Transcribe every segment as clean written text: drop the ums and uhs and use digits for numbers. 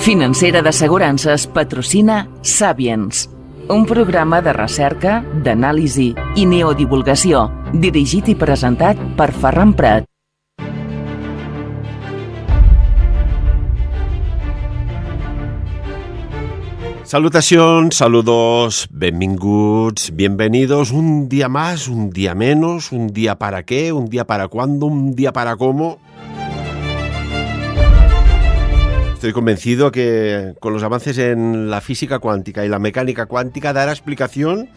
Financera d'Assegurances patrocina Sapiens, un programa de recerca, d'anàlisi i neodivulgació, dirigit i presentat per Ferran Prat. Salutacions, saludos, benvinguts, bienvenidos. Un día más, un día menos, un día para qué, un día para cuándo, un día para cómo. Estoy convencido que con los avances en la física cuántica y la mecánica cuántica dará explicación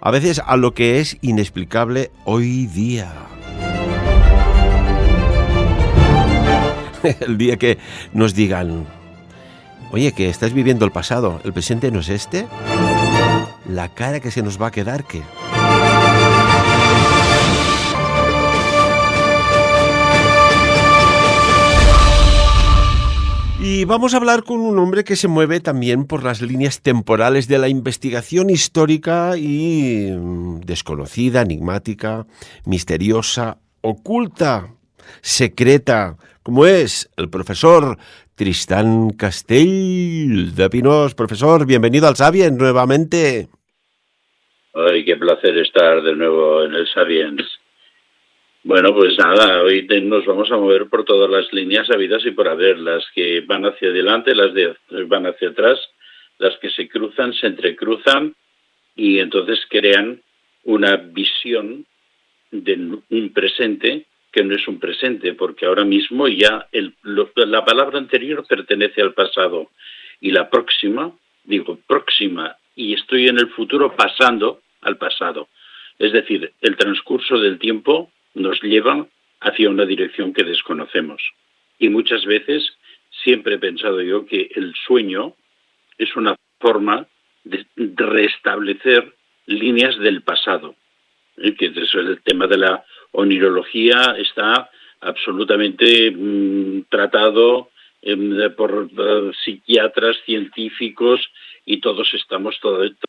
a veces a lo que es inexplicable hoy día. El día que nos digan: oye, que estás viviendo el pasado, ¿el presente no es este? La cara que se nos va a quedar, ¿qué? Y vamos a hablar con un hombre que se mueve también por las líneas temporales de la investigación histórica y desconocida, enigmática, misteriosa, oculta, secreta, como es el profesor Tristán Castell de Pinós. Profesor, bienvenido al Sapiens nuevamente. Ay, qué placer estar de nuevo en el Sapiens. Bueno, pues nada, hoy nos vamos a mover por todas las líneas habidas y por haber, las que van hacia adelante, las que van hacia atrás, las que se cruzan, se entrecruzan y entonces crean una visión de un presente que no es un presente, porque ahora mismo ya la palabra anterior pertenece al pasado y la próxima, y estoy en el futuro pasando al pasado. Es decir, el transcurso del tiempo nos lleva hacia una dirección que desconocemos. Y muchas veces siempre he pensado yo que el sueño es una forma de restablecer líneas del pasado. Que el tema de la onirología está absolutamente tratado por psiquiatras, científicos, y todos estamos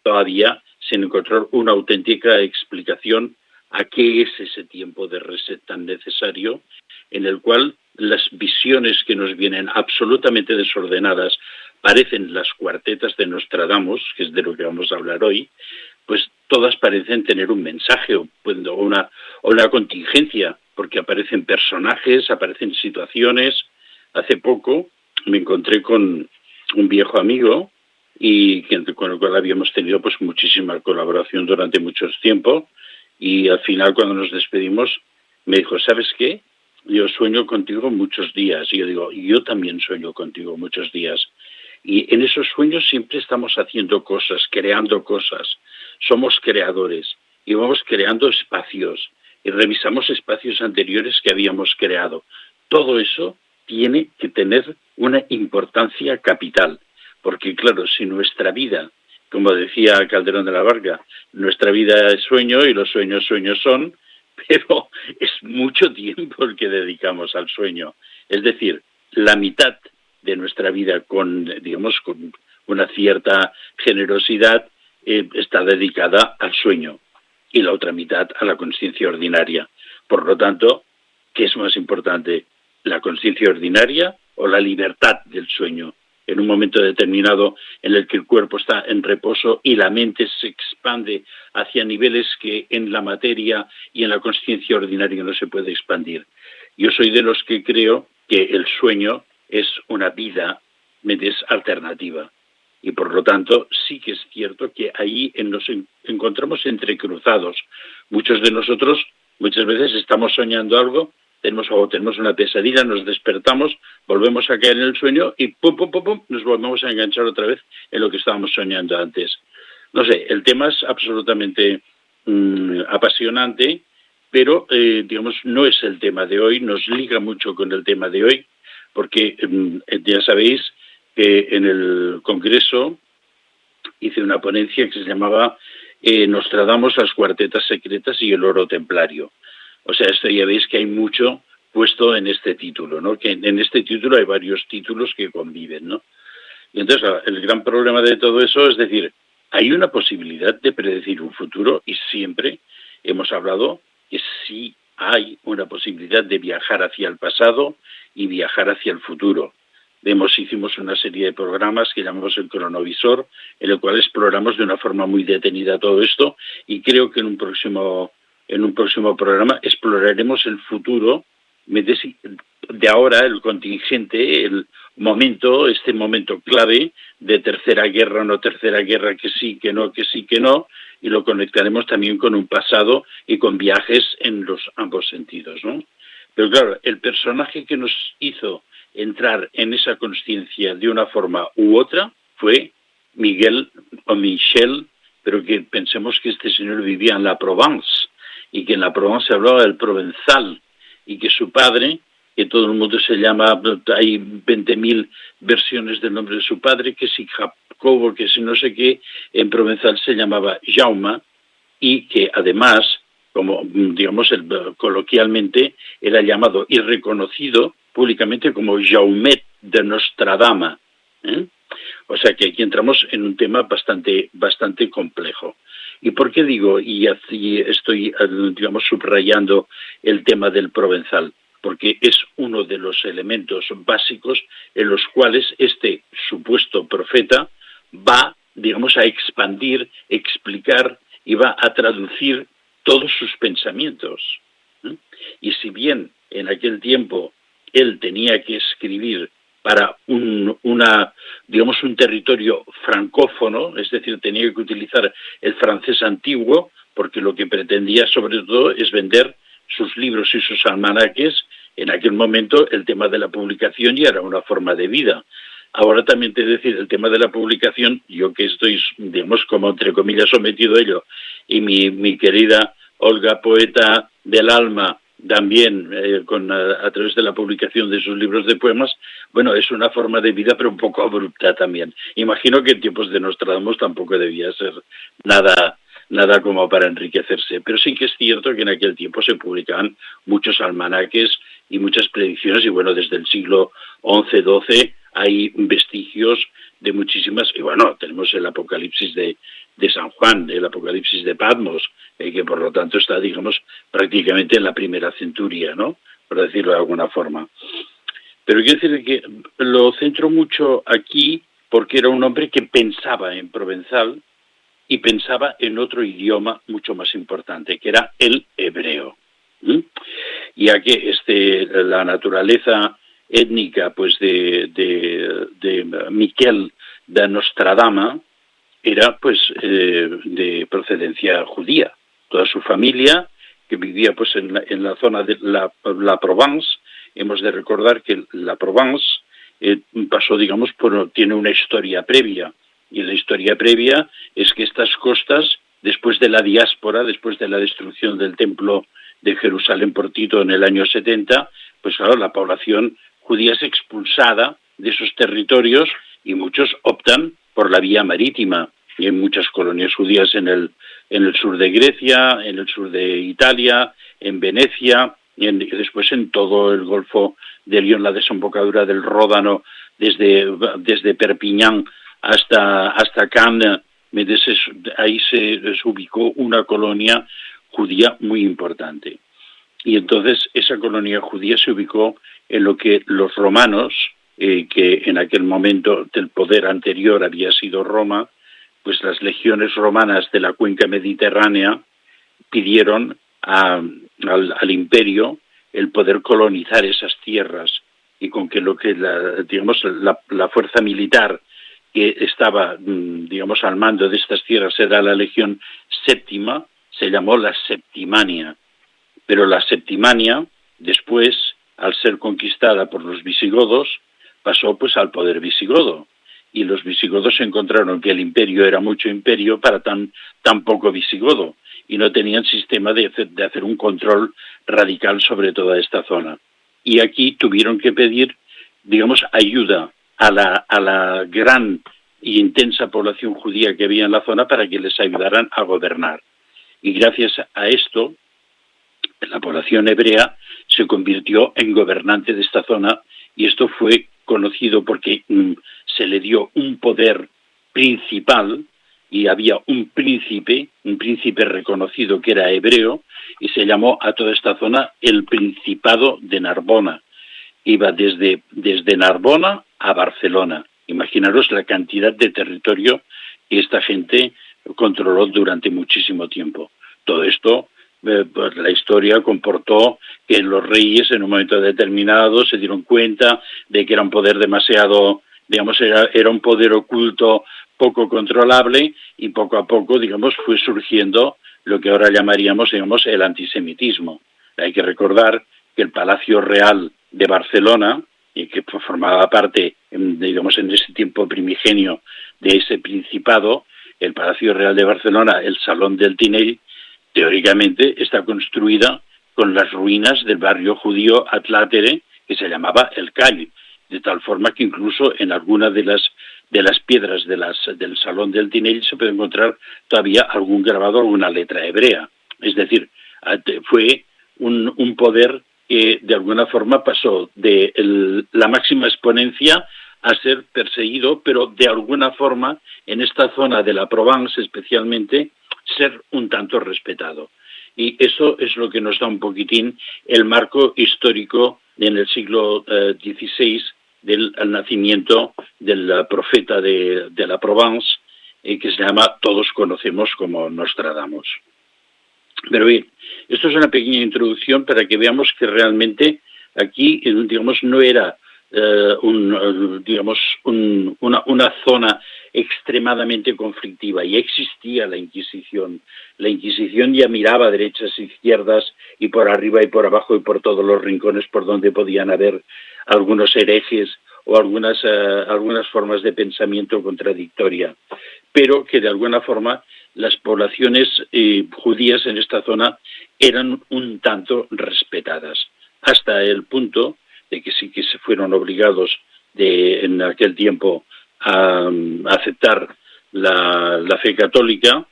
todavía sin encontrar una auténtica explicación a qué es ese tiempo de reset tan necesario, en el cual las visiones que nos vienen absolutamente desordenadas parecen las cuartetas de Nostradamus, que es de lo que vamos a hablar hoy, pues todas parecen tener un mensaje o una contingencia, porque aparecen personajes, aparecen situaciones. Hace poco me encontré con un viejo amigo y con el cual habíamos tenido pues muchísima colaboración durante mucho tiempo, y al final, cuando nos despedimos, me dijo: ¿sabes qué? Yo sueño contigo muchos días. Y yo digo: yo también sueño contigo muchos días. Y en esos sueños siempre estamos haciendo cosas, creando cosas. Somos creadores y vamos creando espacios y revisamos espacios anteriores que habíamos creado. Todo eso tiene que tener una importancia capital, porque claro, si nuestra vida, como decía Calderón de la Barca, nuestra vida es sueño y los sueños son, pero es mucho tiempo el que dedicamos al sueño. Es decir, la mitad de nuestra vida con una cierta generosidad está dedicada al sueño y la otra mitad a la consciencia ordinaria. Por lo tanto, ¿qué es más importante? ¿La consciencia ordinaria o la libertad del sueño? En un momento determinado en el que el cuerpo está en reposo y la mente se expande hacia niveles que en la materia y en la consciencia ordinaria no se puede expandir. Yo soy de los que creo que el sueño es una vida alternativa. Y por lo tanto sí que es cierto que ahí nos encontramos entrecruzados. Muchos de nosotros muchas veces estamos soñando algo, tenemos una pesadilla, nos despertamos, volvemos a caer en el sueño y pum, nos volvemos a enganchar otra vez en lo que estábamos soñando antes. No sé, el tema es absolutamente apasionante, pero no es el tema de hoy, nos liga mucho con el tema de hoy, porque ya sabéis que en el Congreso hice una ponencia que se llamaba Nostradamus, las cuartetas secretas y el oro templario. O sea, esto ya veis que hay mucho puesto en este título, ¿no? Que en este título hay varios títulos que conviven, ¿no? Y entonces el gran problema de todo eso es decir, hay una posibilidad de predecir un futuro y siempre hemos hablado que sí hay una posibilidad de viajar hacia el pasado y viajar hacia el futuro. hicimos una serie de programas que llamamos el cronovisor, en el cual exploramos de una forma muy detenida todo esto, y creo que en un próximo programa exploraremos el futuro de ahora, el contingente, este momento clave de tercera guerra, no tercera guerra, que sí, que no, que sí, que no, y lo conectaremos también con un pasado y con viajes en los ambos sentidos, ¿no? Pero claro, el personaje que nos hizo entrar en esa consciencia de una forma u otra fue Miguel o Michel, pero que pensemos que este señor vivía en la Provence y que en la Provence se hablaba del provenzal y que su padre, que todo el mundo se llama, hay 20.000 versiones del nombre de su padre, que si Jacobo, que si no sé qué, en provenzal se llamaba Jaume, y que además, como digamos coloquialmente, era llamado y reconocido públicamente como Jaumet de Nostradama, ¿eh? O sea que aquí entramos en un tema bastante complejo. ¿Y por qué digo, y así estoy, digamos, subrayando el tema del provenzal? Porque es uno de los elementos básicos en los cuales este supuesto profeta va, digamos, a expandir, explicar y va a traducir todos sus pensamientos. Y si bien en aquel tiempo él tenía que escribir para un territorio francófono, es decir, tenía que utilizar el francés antiguo, porque lo que pretendía sobre todo es vender sus libros y sus almanaques. En aquel momento el tema de la publicación ya era una forma de vida. Ahora también te decir, el tema de la publicación, yo que estoy, digamos, como entre comillas sometido a ello, y mi querida Olga, poeta del alma, también a través de la publicación de sus libros de poemas, bueno, es una forma de vida, pero un poco abrupta también. Imagino que en tiempos de Nostradamus tampoco debía ser nada como para enriquecerse, pero sí que es cierto que en aquel tiempo se publicaban muchos almanaques y muchas predicciones, y bueno, desde el siglo XI-XII hay vestigios de muchísimas, y bueno, tenemos el Apocalipsis de San Juan, el Apocalipsis de Patmos, que por lo tanto está, digamos, prácticamente en la primera centuria, ¿no?, por decirlo de alguna forma. Pero quiero decir que lo centro mucho aquí porque era un hombre que pensaba en provenzal y pensaba en otro idioma mucho más importante, que era el hebreo. Ya que la naturaleza étnica pues de Miquel de Nostradama era pues de procedencia judía. Toda su familia, que vivía pues en la zona de la Provence. Hemos de recordar que la Provence pasó, digamos, tiene una historia previa, y la historia previa es que estas costas, después de la diáspora, después de la destrucción del templo de Jerusalén por Tito en el año 70, pues claro, la población judía es expulsada de esos territorios y muchos optan por la vía marítima. Y hay muchas colonias judías en el sur de Grecia, en el sur de Italia, en Venecia, y después en todo el Golfo de Lión, la desembocadura del Ródano, desde Perpiñán hasta Cannes. Ahí se ubicó una colonia judía muy importante. Y entonces esa colonia judía se ubicó en lo que los romanos, que en aquel momento del poder anterior había sido Roma, pues las legiones romanas de la cuenca mediterránea pidieron al imperio el poder colonizar esas tierras, y con que la fuerza militar que estaba, digamos, al mando de estas tierras era la legión séptima, se llamó la Septimania. Pero la Septimania, después, al ser conquistada por los visigodos, pasó pues al poder visigodo. Y los visigodos encontraron que el imperio era mucho imperio para tan poco visigodo, y no tenían sistema de hacer un control radical sobre toda esta zona. Y aquí tuvieron que pedir, digamos, ayuda a la gran y intensa población judía que había en la zona para que les ayudaran a gobernar. Y gracias a esto, la población hebrea se convirtió en gobernante de esta zona, y esto fue conocido porque se le dio un poder principal, y había un príncipe reconocido que era hebreo, y se llamó a toda esta zona el Principado de Narbona. Iba desde Narbona a Barcelona. Imaginaros la cantidad de territorio que esta gente controló durante muchísimo tiempo. Todo esto, pues la historia comportó que los reyes en un momento determinado se dieron cuenta de que era un poder demasiado, digamos, era un poder oculto poco controlable, y poco a poco, digamos, fue surgiendo lo que ahora llamaríamos, digamos, el antisemitismo. Hay que recordar que el Palacio Real de Barcelona, y que formaba parte, digamos, en ese tiempo primigenio de ese principado, el Palacio Real de Barcelona, el Salón del Tinell, teóricamente está construida con las ruinas del barrio judío Atlátere, que se llamaba El Call, de tal forma que incluso en algunas de las piedras del Salón del Tinell se puede encontrar todavía algún grabado, alguna letra hebrea. Es decir, fue un poder que de alguna forma pasó de la máxima exponencia a ser perseguido, pero de alguna forma en esta zona de la Provence especialmente ser un tanto respetado. Y eso es lo que nos da un poquitín el marco histórico en el siglo XVI del nacimiento del profeta de la Provence, que se llama, todos conocemos como Nostradamus. Pero bien, esto es una pequeña introducción para que veamos que realmente aquí, digamos, no era una zona extremadamente conflictiva. Ya existía la Inquisición. La Inquisición ya miraba a derechas e izquierdas y por arriba y por abajo y por todos los rincones por donde podían haber algunos herejes o algunas formas de pensamiento contradictoria, pero que de alguna forma las poblaciones judías en esta zona eran un tanto respetadas, hasta el punto de que sí que se fueron obligados en aquel tiempo a aceptar la fe católica,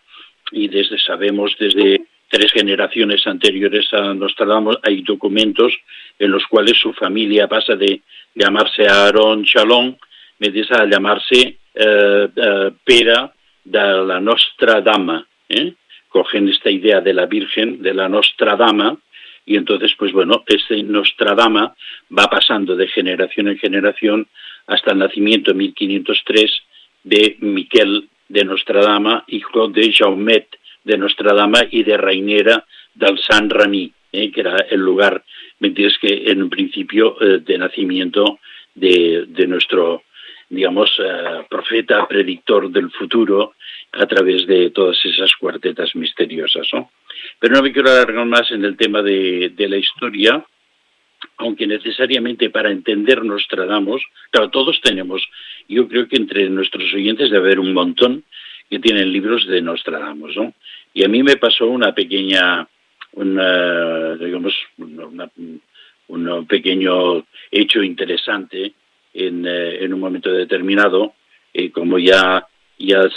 y sabemos desde 3 generaciones anteriores a Nostradamus hay documentos en los cuales su familia pasa de llamarse Aarón Shalom a llamarse Pera de la Nostra Dama. Cogen esta idea de la Virgen, de la Nostra Dama, y entonces, pues bueno, este Nostradama va pasando de generación en generación hasta el nacimiento en 1503 de Miquel de Nostradama, hijo de Jaumet de Nostradama y de Rainera del Sant Ramí, que era el lugar, ¿me entiendes?, que en un principio de nacimiento de nuestro, digamos, profeta, predictor del futuro, a través de todas esas cuartetas misteriosas, ¿no? Pero no me quiero alargar más en el tema de la historia, aunque necesariamente para entender Nostradamus, claro, todos tenemos, yo creo que entre nuestros oyentes debe haber un montón que tienen libros de Nostradamus, ¿no? Y a mí me pasó un pequeño hecho interesante en un momento determinado, como ya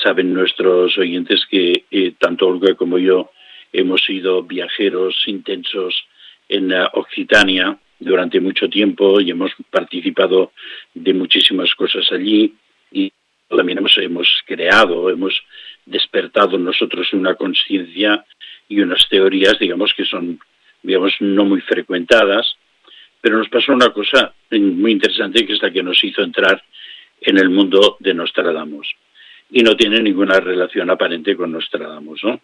saben nuestros oyentes que tanto Olga como yo hemos sido viajeros intensos en Occitania durante mucho tiempo y hemos participado de muchísimas cosas allí, y también hemos despertado nosotros una conciencia y unas teorías, digamos, que son, digamos, no muy frecuentadas, pero nos pasó una cosa muy interesante, que es la que nos hizo entrar en el mundo de Nostradamus. Y no tiene ninguna relación aparente con Nostradamus, ¿no?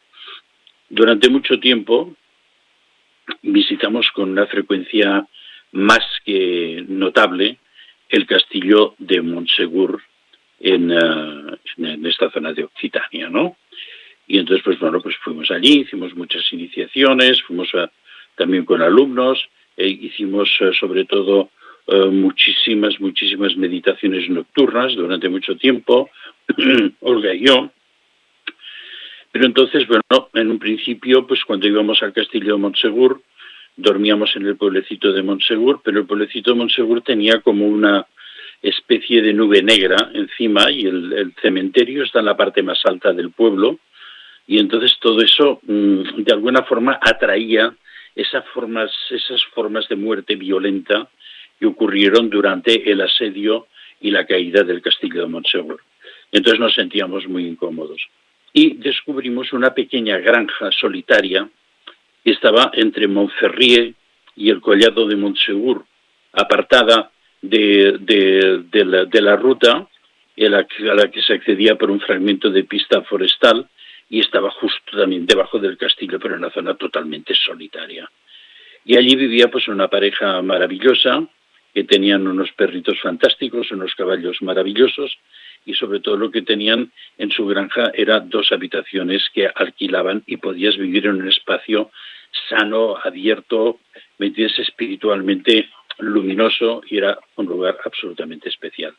Durante mucho tiempo visitamos con una frecuencia más que notable el castillo de Montsegur en esta zona de Occitania, ¿no? Y entonces, pues bueno, pues fuimos allí, hicimos muchas iniciaciones, fuimos también con alumnos, hicimos sobre todo muchísimas meditaciones nocturnas durante mucho tiempo, Olga y yo. Pero entonces, bueno, en un principio, pues cuando íbamos al castillo de Montsegur, dormíamos en el pueblecito de Montsegur, pero el pueblecito de Montsegur tenía como una especie de nube negra encima, y el cementerio está en la parte más alta del pueblo, y entonces todo eso de alguna forma atraía esas formas de muerte violenta que ocurrieron durante el asedio y la caída del castillo de Montsegur. Entonces nos sentíamos muy incómodos. Y descubrimos una pequeña granja solitaria que estaba entre Montferrier y el collado de Montsegur, apartada de la ruta a la que se accedía por un fragmento de pista forestal y estaba justo también debajo del castillo, pero en una zona totalmente solitaria. Y allí vivía pues una pareja maravillosa, que tenían unos perritos fantásticos, unos caballos maravillosos, y sobre todo lo que tenían en su granja eran 2 habitaciones que alquilaban y podías vivir en un espacio sano, abierto, ¿me entiendes?, espiritualmente luminoso, y era un lugar absolutamente especial.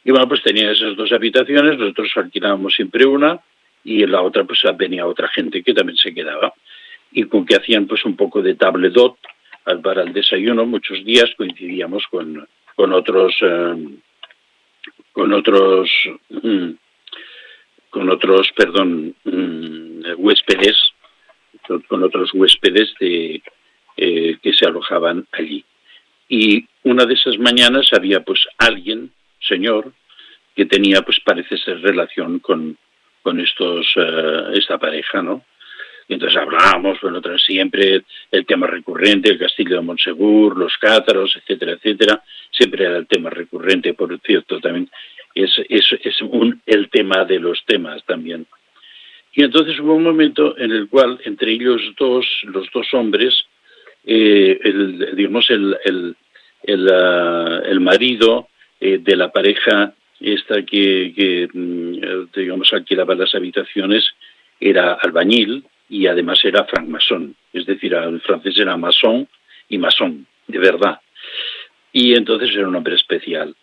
Y bueno, pues tenían esas 2 habitaciones, nosotros alquilábamos siempre una, y en la otra pues venía otra gente que también se quedaba. Y con que hacían pues un poco de table d'hôte para el desayuno, muchos días coincidíamos con otros huéspedes, con otros huéspedes que se alojaban allí. Y una de esas mañanas había pues alguien, señor, que tenía pues parece ser relación con esta pareja, ¿no? Y entonces hablábamos, bueno, siempre el tema recurrente, el castillo de Montsegur, los cátaros, etcétera, etcétera. Siempre era el tema recurrente, por cierto, también es el tema de los temas también. Y entonces hubo un momento en el cual entre ellos los 2 hombres, el marido de la pareja esta que alquilaba las habitaciones, era albañil y además era francmasón, es decir, el francés era masón y masón, de verdad. Y entonces era un hombre especial.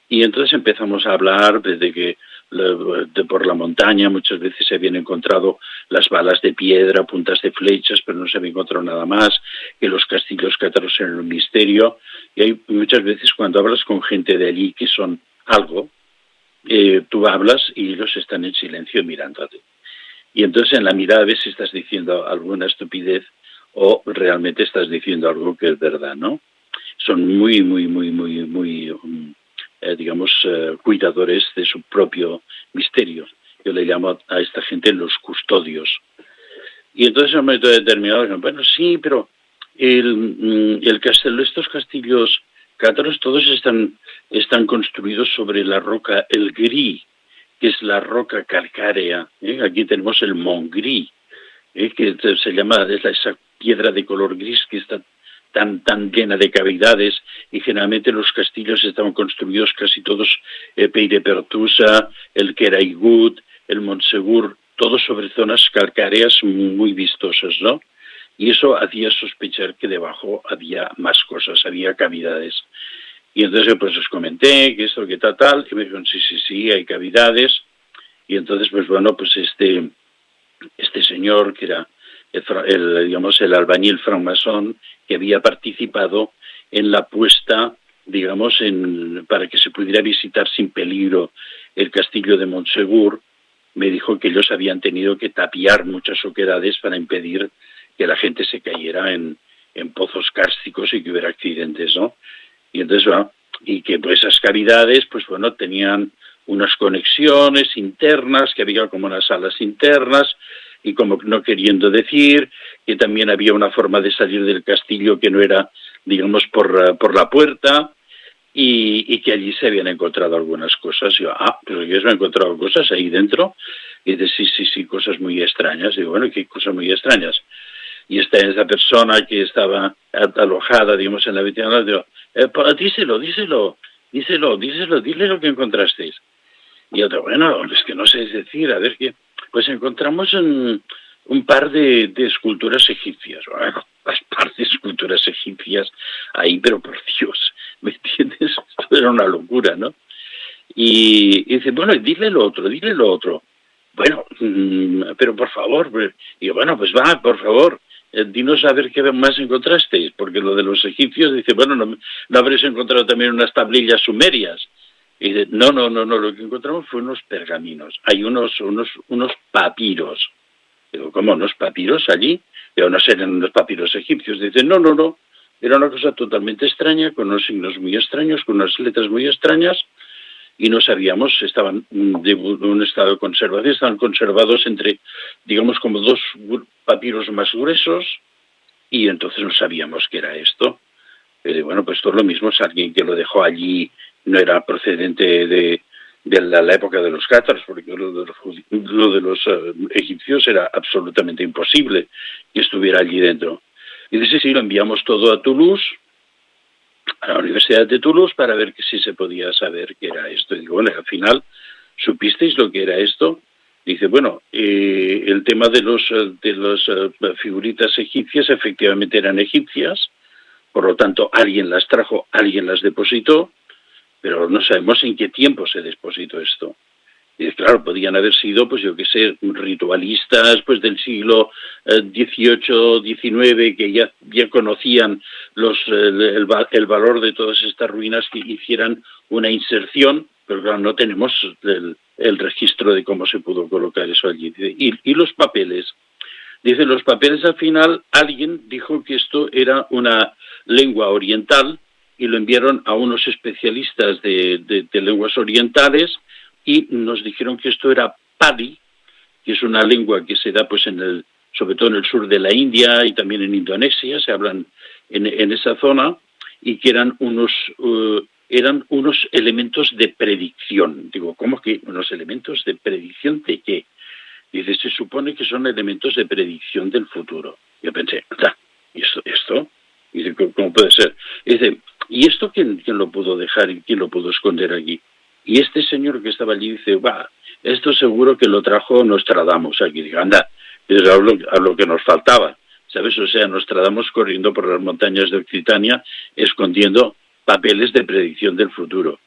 Y entonces empezamos a hablar desde que por la montaña muchas veces se habían encontrado las balas de piedra, puntas de flechas, pero no se había encontrado nada más, que los castillos cátaros eran un misterio. Y hay muchas veces cuando hablas con gente de allí que son algo, tú hablas y ellos están en silencio mirándote. Y entonces en la mirada ves si estás diciendo alguna estupidez o realmente estás diciendo algo que es verdad, ¿no? Son muy cuidadores de su propio misterio. Yo le llamo a esta gente los custodios. Y entonces en un momento determinado, bueno, sí, pero estos castillos cátaros todos están construidos sobre la roca El Gris, que es la roca calcárea. Aquí tenemos el Mont Gris, que se llama esa piedra de color gris que está tan llena de cavidades, y generalmente los castillos estaban construidos casi todos, Pey de Pertusa, el Queraigut, el Montsegur, todos sobre zonas calcáreas muy vistosas, ¿no? Y eso hacía sospechar que debajo había más cosas, había cavidades. Y entonces pues os comenté que esto, que tal, y me dijeron sí, hay cavidades. Y entonces pues bueno, pues este señor que era el albañil francmasón, que había participado en la puesta, para que se pudiera visitar sin peligro el castillo de Montsegur, me dijo que ellos habían tenido que tapiar muchas oquedades para impedir que la gente se cayera en pozos cársticos y que hubiera accidentes, ¿no? Y entonces, bueno, y que pues esas cavidades, pues bueno, tenían unas conexiones internas, que había como unas salas internas, y como no queriendo decir que también había una forma de salir del castillo que no era, por la puerta, y que allí se habían encontrado algunas cosas. Yo, pero yo me he encontrado cosas ahí dentro, y dice, sí, cosas muy extrañas. Digo, bueno, ¿qué cosas muy extrañas? Y esa persona que estaba alojada, en la habitación, digo, dile lo que encontrasteis. Y yo digo, bueno, es que no sé decir, a ver qué. Pues encontramos un par de esculturas egipcias, bueno, las par de esculturas egipcias ahí, pero por Dios, ¿me entiendes? Esto era una locura, ¿no? Y dice, bueno, dile lo otro. Bueno, pero por favor, y yo, bueno, pues va, por favor, dinos a ver qué más encontrasteis, porque lo de los egipcios, dice, bueno, ¿no habréis encontrado también unas tablillas sumerias? Y dice, no, lo que encontramos fue unos pergaminos, hay unos papiros. Digo, ¿cómo, unos papiros allí? Digo, no eran unos papiros egipcios. Dice, no, era una cosa totalmente extraña, con unos signos muy extraños, con unas letras muy extrañas, y no sabíamos, estaban de un estado de conservación, estaban conservados entre, como 2 papiros más gruesos, y entonces no sabíamos qué era esto. Bueno, pues esto es lo mismo, es alguien que lo dejó allí, no era procedente de la época de los cátaros, porque lo de los egipcios era absolutamente imposible que estuviera allí dentro. Y dice, sí, lo enviamos todo a Toulouse, a la Universidad de Toulouse, para ver que si se podía saber qué era esto. Y digo, bueno, al final, ¿supisteis lo que era esto? Dice, bueno, el tema de las figuritas egipcias efectivamente eran egipcias, por lo tanto, alguien las trajo, alguien las depositó, pero no sabemos en qué tiempo se depositó esto. Y claro, podían haber sido, pues yo qué sé, ritualistas pues del siglo XVIII, XIX, que ya conocían el valor de todas estas ruinas, que hicieran una inserción, pero claro, no tenemos el registro de cómo se pudo colocar eso allí. Y los papeles. Dicen, los papeles al final, alguien dijo que esto era una lengua oriental y lo enviaron a unos especialistas de lenguas orientales, y nos dijeron que esto era Pali, que es una lengua que se da pues sobre todo en el sur de la India y también en Indonesia, se hablan en esa zona, y que eran unos elementos de predicción. Digo, ¿cómo que unos elementos de predicción de qué? Dice, se supone que son elementos de predicción del futuro. Yo pensé, ¿y esto? Dice, ¿cómo puede ser? Dice, ¿y esto quién lo pudo dejar y quién lo pudo esconder aquí? Y este señor que estaba allí dice, esto seguro que lo trajo Nostradamus aquí. Digo, anda, es a lo que nos faltaba, ¿sabes? O sea, Nostradamus corriendo por las montañas de Occitania, escondiendo papeles de predicción del futuro.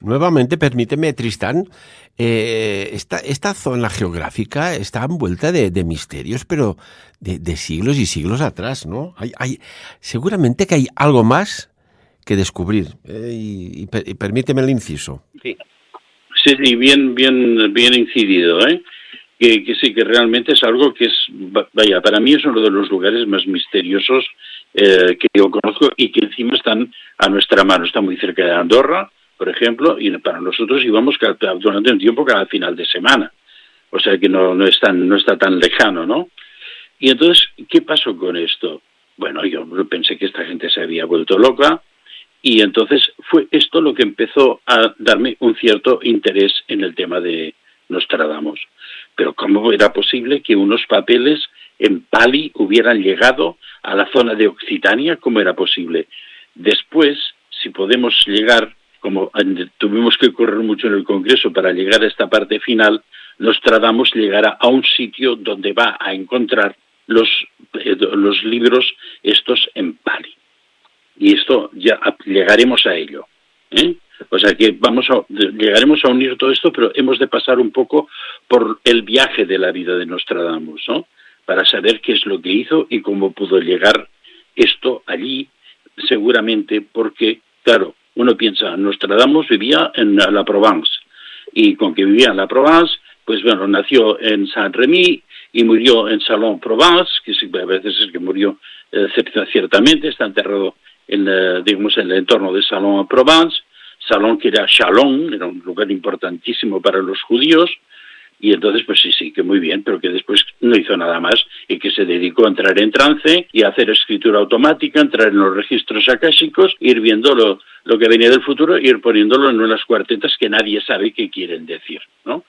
Nuevamente, permíteme, Tristán, esta zona geográfica está envuelta de misterios, pero de siglos y siglos atrás, ¿no? Seguramente que hay algo más que descubrir, y permíteme el inciso. Sí, bien incidido, ¿eh? Que sí, que realmente es algo que para mí es uno de los lugares más misteriosos que yo conozco, y que encima están a nuestra mano. Está muy cerca de Andorra, por ejemplo, y para nosotros íbamos durante un tiempo cada final de semana. O sea que no está tan lejano, ¿no? Y entonces, ¿qué pasó con esto? Bueno, yo pensé que esta gente se había vuelto loca, y entonces fue esto lo que empezó a darme un cierto interés en el tema de Nostradamus. Pero ¿cómo era posible que unos papeles en Pali hubieran llegado a la zona de Occitania? ¿Cómo era posible? Después, si podemos llegar, como tuvimos que correr mucho en el Congreso para llegar a esta parte final, Nostradamus llegará a un sitio donde va a encontrar los libros estos en Pali. Y esto ya llegaremos a ello, ¿eh? O sea que llegaremos a unir todo esto, pero hemos de pasar un poco por el viaje de la vida de Nostradamus, ¿no? Para saber qué es lo que hizo y cómo pudo llegar esto allí, seguramente porque, claro, uno piensa, Nostradamus vivía en la Provence, y con que vivía en la Provence, pues bueno, nació en Saint-Rémy y murió en Salon-Provence, que a veces es que murió ciertamente, está enterrado en el entorno de Salon-Provence. Salon, que era Chalon, era un lugar importantísimo para los judíos, y entonces pues sí, que muy bien, pero que después no hizo nada más, y que se dedicó a entrar en trance y a hacer escritura automática, entrar en los registros akáshicos, ir viendo lo que venía del futuro, ir poniéndolo en unas cuartetas que nadie sabe qué quieren decir, ¿no?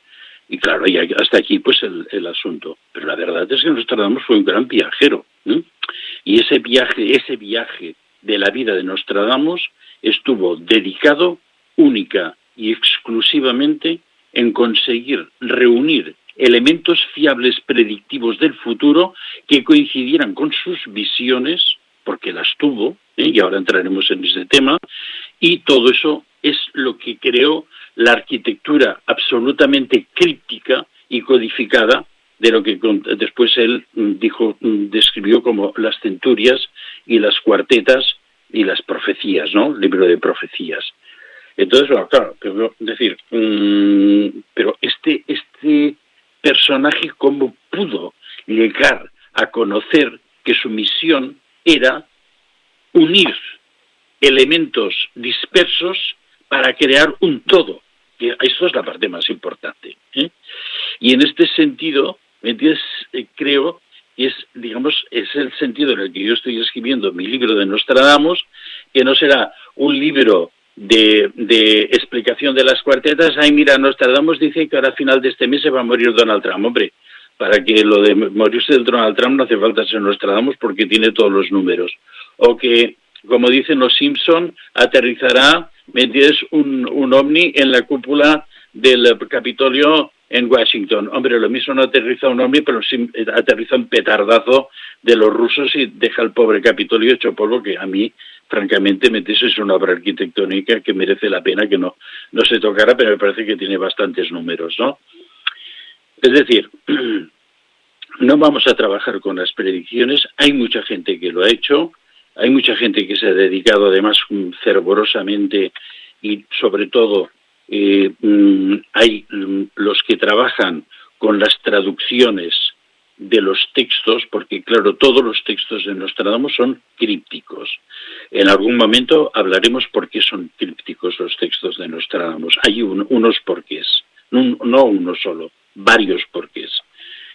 Y claro, y hasta aquí pues el asunto. Pero la verdad es que Nostradamus fue un gran viajero, ¿eh? Y ese viaje de la vida de Nostradamus estuvo dedicado única y exclusivamente en conseguir reunir elementos fiables predictivos del futuro que coincidieran con sus visiones, porque las tuvo, y ahora entraremos en ese tema, y todo eso es lo que creó la arquitectura absolutamente críptica y codificada de lo que después él describió como las centurias y las cuartetas y las profecías, ¿no? Libro de profecías. Entonces, bueno, claro, pero este personaje, ¿cómo pudo llegar a conocer que su misión era unir elementos dispersos para crear un todo? Que esto es la parte más importante, ¿eh? Y en este sentido, ¿entiendes? Creo que es el sentido en el que yo estoy escribiendo mi libro de Nostradamus, que no será un libro de explicación de las cuartetas. Ay, mira, Nostradamus dice que ahora a final de este mes se va a morir Donald Trump. Hombre, para que lo de morirse del Donald Trump no hace falta ser Nostradamus porque tiene todos los números. O que, como dicen los Simpson, aterrizará, ¿me entiendes?, un ovni en la cúpula del Capitolio en Washington. Hombre, lo mismo no aterriza un ovni, pero sí aterriza un petardazo de los rusos y deja al pobre Capitolio hecho polvo, que a mí, francamente, es una obra arquitectónica que merece la pena que no se tocara, pero me parece que tiene bastantes números, ¿no? Es decir, no vamos a trabajar con las predicciones. Hay mucha gente que lo ha hecho, hay mucha gente que se ha dedicado además fervorosamente y sobre todo hay los que trabajan con las traducciones de los textos, porque claro, todos los textos de Nostradamus son crípticos. En algún momento hablaremos por qué son crípticos los textos de Nostradamus. Hay unos porqués, no uno solo, varios porqués.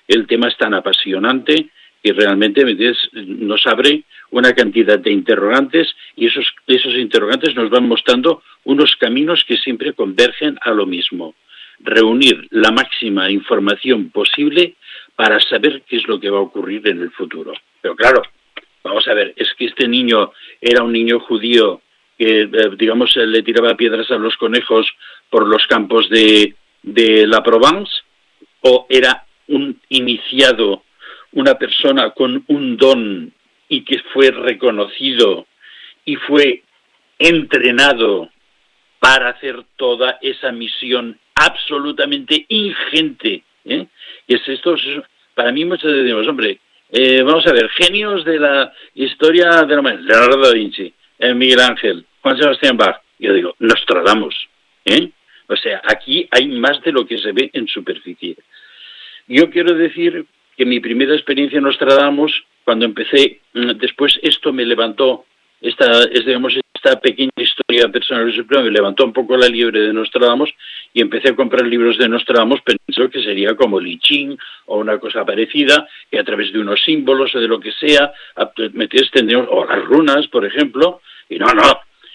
El tema es tan apasionante que realmente nos abre una cantidad de interrogantes y esos interrogantes nos van mostrando unos caminos que siempre convergen a lo mismo. Reunir la máxima información posible para saber qué es lo que va a ocurrir en el futuro. Pero claro, vamos a ver, ¿es que este niño era un niño judío que, digamos, le tiraba piedras a los conejos por los campos de la Provence? ¿O era un iniciado, una persona con un don y que fue reconocido y fue entrenado para hacer toda esa misión absolutamente ingente? Y es esto, para mí muchas veces decimos, hombre, vamos a ver, genios de la historia de la humanidad, Leonardo da Vinci, Miguel Ángel, Juan Sebastián Bach. Yo digo, Nostradamus, O sea, aquí hay más de lo que se ve en superficie. Yo quiero decir que mi primera experiencia en Nostradamus, cuando empecé, después esto me levantó, esta pequeña historia personal me levantó un poco la liebre de Nostradamus y empecé a comprar libros de Nostradamus pensando que sería como el I Ching o una cosa parecida, que a través de unos símbolos o de lo que sea, o las runas, por ejemplo, y no.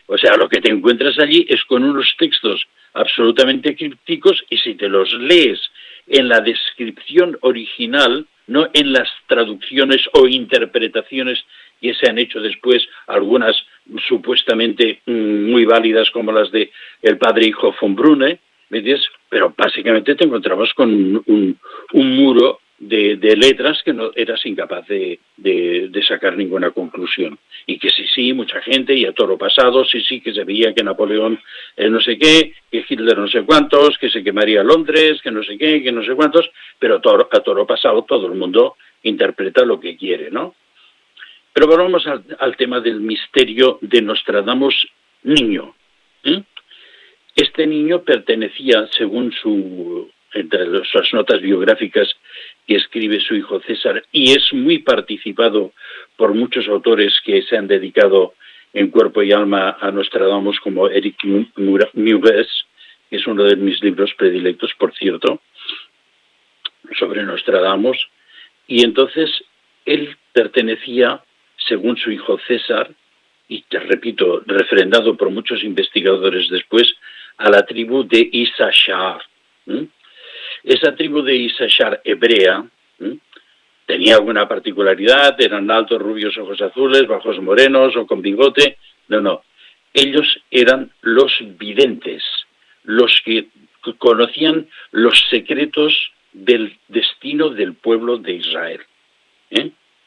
O sea, lo que te encuentras allí es con unos textos absolutamente crípticos y si te los lees en la descripción original, no en las traducciones o interpretaciones que se han hecho después, algunas supuestamente muy válidas como las de el padre hijo von Brunne, ¿me entiendes? Pero básicamente te encontrabas con un muro de letras que no eras incapaz de sacar ninguna conclusión. Y que sí, mucha gente, y a toro pasado, sí, que se veía que Napoleón no sé qué, que Hitler no sé cuántos, que se quemaría Londres, que no sé qué, que no sé cuántos, pero a toro pasado todo el mundo interpreta lo que quiere, ¿no? Pero volvamos al tema del misterio de Nostradamus niño. Este niño pertenecía, según entre sus notas biográficas que escribe su hijo César, y es muy participado por muchos autores que se han dedicado en cuerpo y alma a Nostradamus, como Eric Muges, que es uno de mis libros predilectos, por cierto, sobre Nostradamus. Y entonces él pertenecía, según su hijo César, y te repito, refrendado por muchos investigadores después, a la tribu de Issachar. Esa tribu de Issachar hebrea tenía alguna particularidad, eran altos, rubios, ojos azules, bajos morenos o con bigote. No. Ellos eran los videntes, los que conocían los secretos del destino del pueblo de Israel.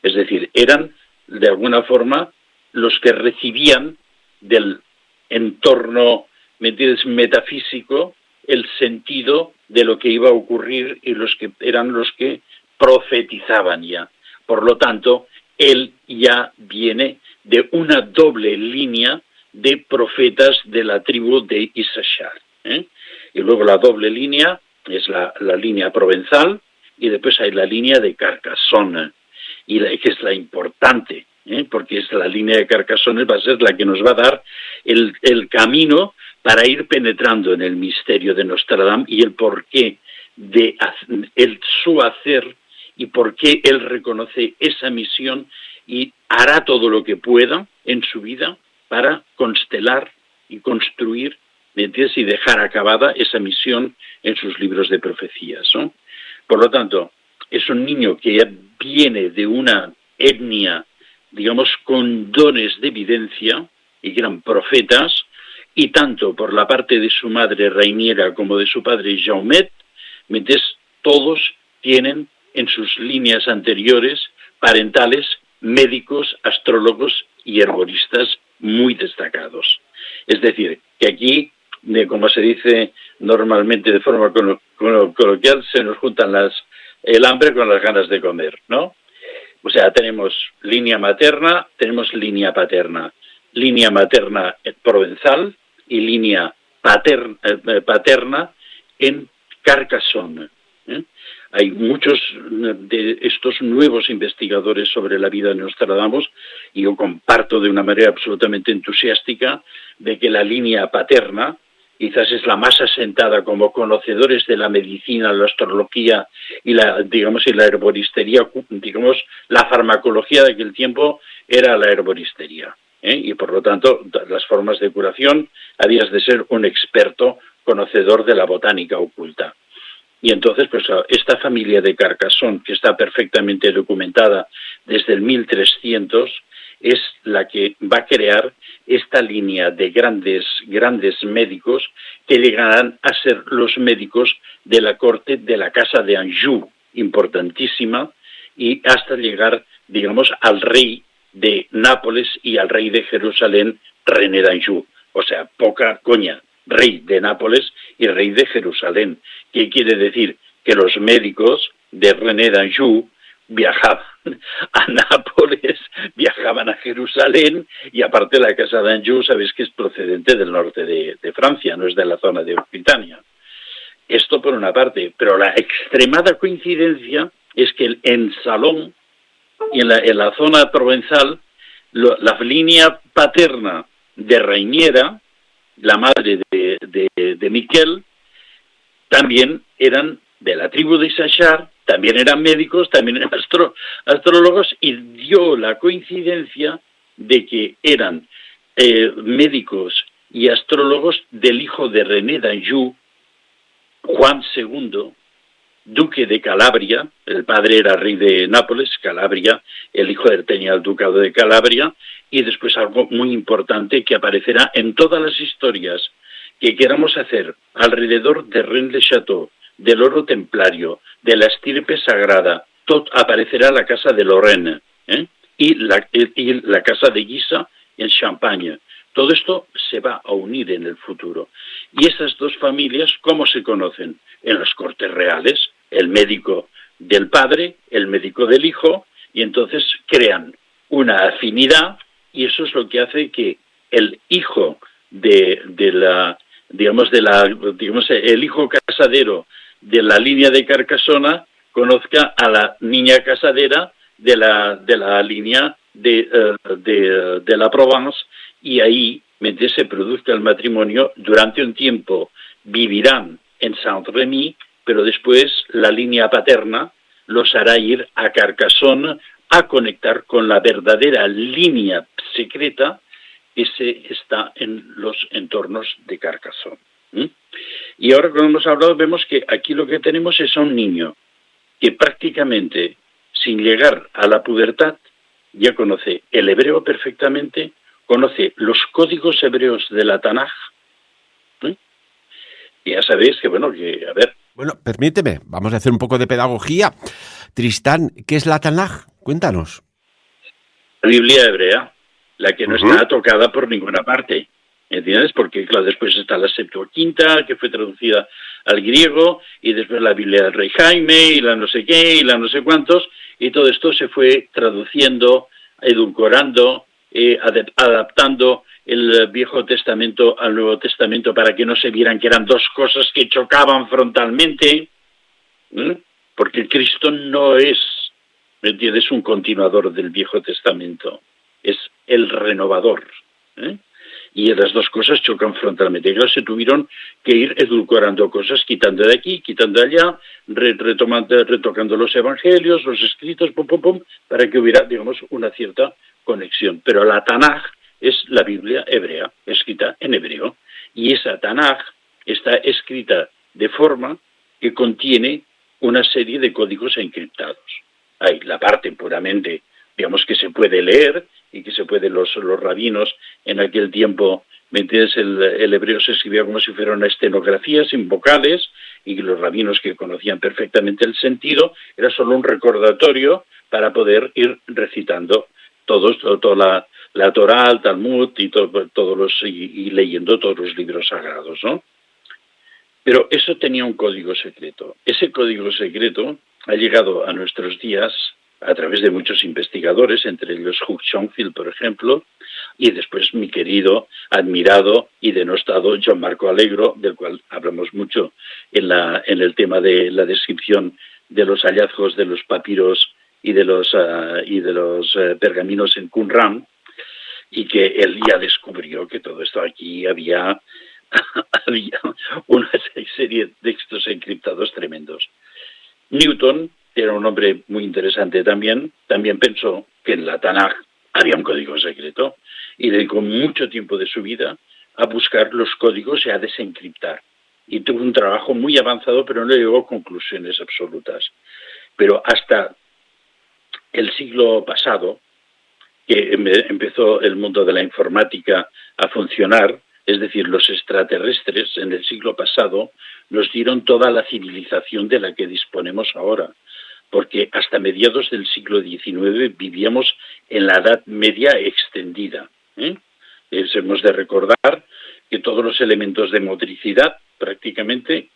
Es decir, eran de alguna forma los que recibían del entorno, ¿me entiendes?, metafísico, el sentido de lo que iba a ocurrir y eran los que profetizaban ya. Por lo tanto, él ya viene de una doble línea de profetas de la tribu de Issachar. Y luego la doble línea es la línea provenzal y después hay la línea de Carcassonne, que es la importante, porque es la línea de Carcassonne va a ser la que nos va a dar el camino para ir penetrando en el misterio de Nostradamus y el porqué de su hacer y por qué él reconoce esa misión y hará todo lo que pueda en su vida para constelar y construir, ¿me entiendes?, y dejar acabada esa misión en sus libros de profecías, ¿no? Por lo tanto, es un niño que ya viene de una etnia, digamos, con dones de evidencia, y que eran profetas, y tanto por la parte de su madre Rainiera como de su padre Jaumet, ¿me entiendes?, todos tienen en sus líneas anteriores parentales médicos, astrólogos y herboristas muy destacados. Es decir, que aquí, como se dice normalmente de forma coloquial, se nos juntan el hambre con las ganas de comer, ¿no? O sea, tenemos línea materna, tenemos línea paterna. Línea materna provenzal y línea paterna en Carcassonne. Hay muchos de estos nuevos investigadores sobre la vida de Nostradamus, y yo comparto de una manera absolutamente entusiástica de que la línea paterna quizás es la más asentada como conocedores de la medicina, la astrología y la herboristería, digamos, la farmacología de aquel tiempo era la herboristería. Y por lo tanto, las formas de curación habías de ser un experto conocedor de la botánica oculta. Y entonces, pues esta familia de Carcassonne, que está perfectamente documentada desde el 1300, es la que va a crear esta línea de grandes médicos que llegarán a ser los médicos de la corte de la Casa de Anjou, importantísima, y hasta llegar, digamos, al rey de Nápoles y al rey de Jerusalén, René d'Anjou. O sea, poca coña, rey de Nápoles y rey de Jerusalén. ¿Qué quiere decir? Que los médicos de René d'Anjou viajaban a Nápoles, viajaban a Jerusalén, y aparte la Casa d'Anjou, sabéis que es procedente del norte de Francia, no es de la zona de Occitania. Esto por una parte, pero la extremada coincidencia es que en Salón y en la zona provenzal, la línea paterna de Rainiera, la madre de Miquel, también eran de la tribu de Issachar, también eran médicos, también eran astrólogos, y dio la coincidencia de que eran médicos y astrólogos del hijo de René d'Anjou, Juan II, duque de Calabria. El padre era rey de Nápoles, Calabria, el hijo tenía el ducado de Calabria, y después algo muy importante que aparecerá en todas las historias que queramos hacer alrededor de Rennes-le-Château, del oro templario, de la estirpe sagrada, todo aparecerá la casa de Lorraine, y la casa de Guisa en Champagne. Todo esto se va a unir en el futuro. Y esas dos familias, ¿cómo se conocen? En las cortes reales, el médico del padre, el médico del hijo, y entonces crean una afinidad, y eso es lo que hace que el hijo el hijo casadero de la línea de Carcassonne conozca a la niña casadera de la línea de la Provence, y ahí, mientras se produzca el matrimonio, durante un tiempo vivirán en Saint-Rémy, pero después la línea paterna los hará ir a Carcassonne a conectar con la verdadera línea secreta que está en los entornos de Carcassonne. Y ahora, como hemos hablado, vemos que aquí lo que tenemos es a un niño que prácticamente, sin llegar a la pubertad, ya conoce el hebreo perfectamente, conoce los códigos hebreos de la Tanaj. Y ya sabéis que, Bueno, permíteme, vamos a hacer un poco de pedagogía. Tristán, ¿qué es la Tanaj? Cuéntanos. La Biblia hebrea, la que no está tocada por ninguna parte, ¿entiendes? Porque, claro, después está la Septuaginta, que fue traducida al griego, y después la Biblia del Rey Jaime, y la no sé qué, y la no sé cuántos, y todo esto se fue traduciendo, edulcorando, adaptando el Viejo Testamento al Nuevo Testamento para que no se vieran que eran dos cosas que chocaban frontalmente, porque Cristo no es, ¿me entiendes?, un continuador del Viejo Testamento, es el renovador, y las dos cosas chocan frontalmente. Ellos se tuvieron que ir edulcorando cosas, quitando de aquí, quitando de allá, retocando los evangelios, los escritos, para que hubiera, digamos, una cierta conexión. Pero la Tanaj es la Biblia hebrea, escrita en hebreo. Y esa Tanaj está escrita de forma que contiene una serie de códigos encriptados. Hay la parte puramente, digamos, que se puede leer y que se puede, los rabinos en aquel tiempo, ¿me entiendes? El hebreo se escribía como si fuera una estenografía sin vocales, y que los rabinos, que conocían perfectamente el sentido, era solo un recordatorio para poder ir recitando toda la Torá, el Talmud y leyendo todos los libros sagrados, ¿no? Pero eso tenía un código secreto. Ese código secreto ha llegado a nuestros días a través de muchos investigadores, entre ellos Hugh Schonfield, por ejemplo, y después mi querido, admirado y denostado John Marco Allegro, del cual hablamos mucho en el tema de la descripción de los hallazgos de los papiros y de los pergaminos en Qumran, y que él ya descubrió que todo esto aquí había una serie de textos encriptados tremendos. Newton era un hombre muy interesante también pensó que en la Tanaj había un código secreto y dedicó mucho tiempo de su vida a buscar los códigos y a desencriptar. Y tuvo un trabajo muy avanzado, pero no llegó a conclusiones absolutas. Pero hasta el siglo pasado, que empezó el mundo de la informática a funcionar, es decir, los extraterrestres en el siglo pasado nos dieron toda la civilización de la que disponemos ahora, porque hasta mediados del siglo XIX vivíamos en la Edad Media extendida. Hemos de recordar que todos los elementos de motricidad prácticamente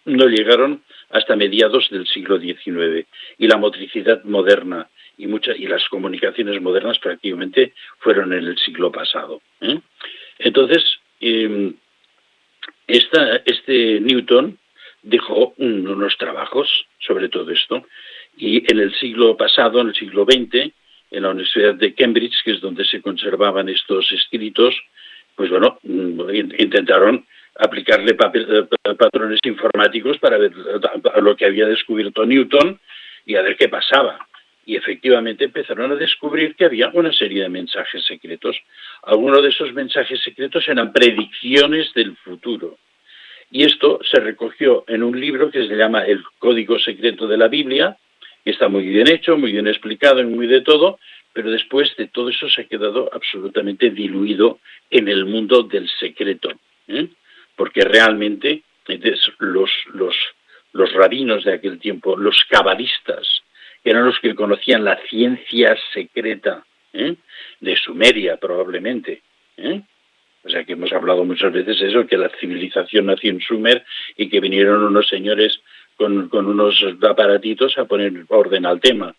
no llegaron hasta mediados del siglo XIX, y la motricidad moderna y las comunicaciones modernas prácticamente fueron en el siglo pasado. Entonces, este Newton dejó unos trabajos sobre todo esto, y en el siglo pasado, en el siglo XX, en la Universidad de Cambridge, que es donde se conservaban estos escritos, pues bueno, intentaron aplicarle patrones informáticos para ver a lo que había descubierto Newton y a ver qué pasaba. Y efectivamente empezaron a descubrir que había una serie de mensajes secretos. Algunos de esos mensajes secretos eran predicciones del futuro. Y esto se recogió en un libro que se llama El Código Secreto de la Biblia, que está muy bien hecho, muy bien explicado y muy de todo, pero después de todo eso se ha quedado absolutamente diluido en el mundo del secreto. Porque realmente los rabinos de aquel tiempo, los cabalistas, eran los que conocían la ciencia secreta de Sumeria, probablemente. O sea, que hemos hablado muchas veces de eso, que la civilización nació en Sumer y que vinieron unos señores con unos aparatitos a poner orden al tema.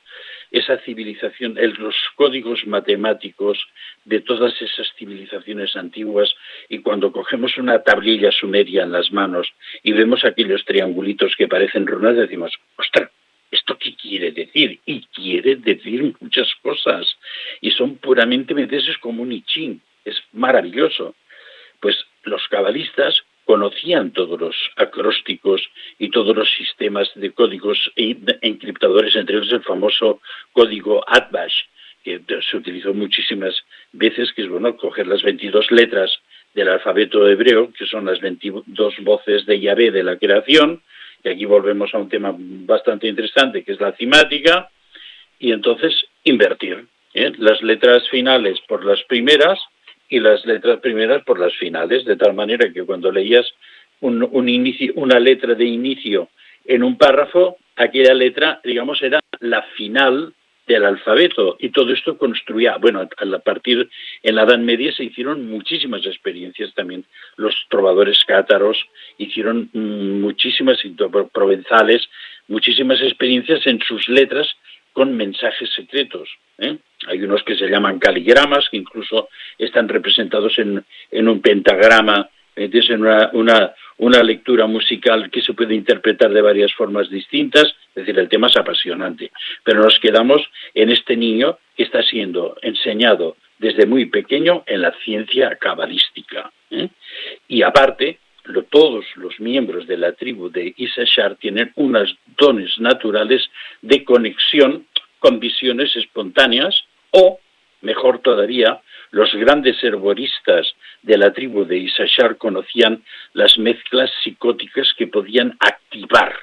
Esa civilización, los códigos matemáticos de todas esas civilizaciones antiguas, y cuando cogemos una tablilla sumeria en las manos y vemos aquellos triangulitos que parecen runas, decimos, ¡ostras! ¿Esto qué quiere decir? Y quiere decir muchas cosas. Y son puramente, es como un I Ching. Es maravilloso. Pues los cabalistas conocían todos los acrósticos y todos los sistemas de códigos encriptadores, entre ellos el famoso código Atbash, que se utilizó muchísimas veces, que es bueno coger las 22 letras del alfabeto hebreo, que son las 22 voces de Yahvé de la creación, y aquí volvemos a un tema bastante interesante, que es la cimática, y entonces invertir las letras finales por las primeras y las letras primeras por las finales, de tal manera que cuando leías una letra de inicio en un párrafo, aquella letra, digamos, era la final del alfabeto, y todo esto construía, bueno, a partir en la Edad Media se hicieron muchísimas experiencias también. Los trovadores cátaros hicieron muchísimas, provenzales, muchísimas experiencias en sus letras con mensajes secretos. Hay unos que se llaman caligramas, que incluso están representados en un pentagrama, es una lectura musical que se puede interpretar de varias formas distintas. Es decir, el tema es apasionante, pero nos quedamos en este niño que está siendo enseñado desde muy pequeño en la ciencia cabalística. Y aparte, todos los miembros de la tribu de Issachar tienen unos dones naturales de conexión con visiones espontáneas, o, mejor todavía, los grandes herboristas de la tribu de Issachar conocían las mezclas psicóticas que podían activar.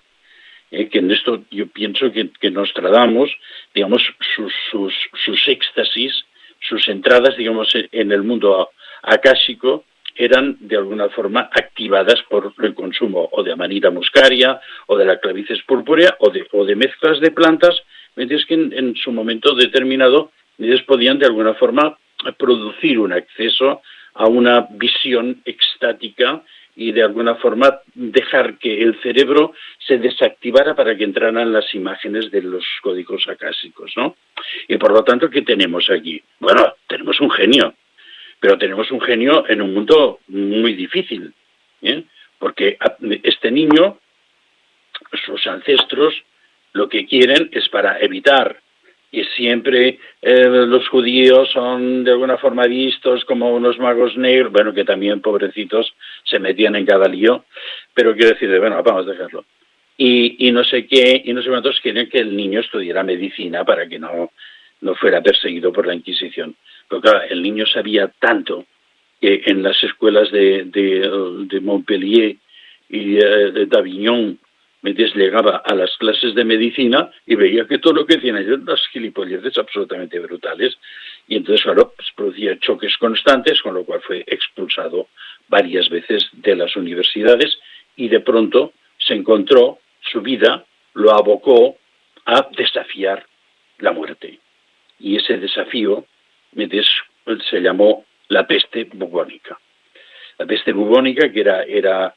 Que en esto yo pienso que Nostradamus, digamos, sus éxtasis, sus entradas, digamos, en el mundo akáshico, eran de alguna forma activadas por el consumo o de Amanita muscaria o de la clavices purpúrea o de mezclas de plantas, mientras que en su momento determinado ellos podían de alguna forma producir un acceso a una visión extática y de alguna forma dejar que el cerebro se desactivara para que entraran las imágenes de los códigos acásicos, ¿no? Y por lo tanto, ¿qué tenemos aquí? Bueno, tenemos un genio, pero tenemos un genio en un mundo muy difícil, porque este niño, sus ancestros, lo que quieren es para evitar que siempre los judíos son de alguna forma vistos como unos magos negros, bueno, que también, pobrecitos, se metían en cada lío, pero quiero decir, bueno, vamos a dejarlo. Y no sé qué, y no sé cuántos quieren que el niño estudiara medicina para que no fuera perseguido por la Inquisición. Pero claro, el niño sabía tanto que en las escuelas de Montpellier y d'Avignon, llegaba a las clases de medicina y veía que todo lo que decían ellos, las gilipolleces absolutamente brutales, y entonces, claro, pues producía choques constantes, con lo cual fue expulsado varias veces de las universidades, y de pronto se encontró, su vida lo abocó a desafiar la muerte. Y ese desafío se llamó la peste bubónica. La peste bubónica, que era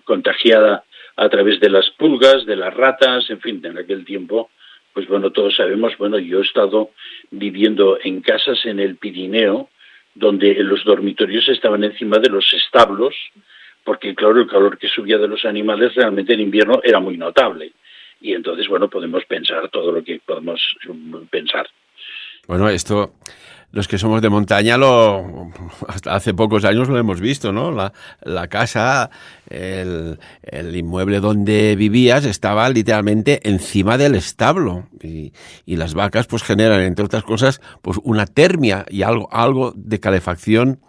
contagiada a través de las pulgas, de las ratas, en fin, en aquel tiempo, pues bueno, todos sabemos, bueno, yo he estado viviendo en casas en el Pirineo, donde los dormitorios estaban encima de los establos, porque claro, el calor que subía de los animales realmente en invierno era muy notable. Y entonces, bueno, podemos pensar todo lo que podemos pensar. Bueno, esto, los que somos de montaña, hasta hace pocos años lo hemos visto, ¿no? La casa, el inmueble donde vivías estaba literalmente encima del establo y las vacas pues generan, entre otras cosas, pues una termia y algo de calefacción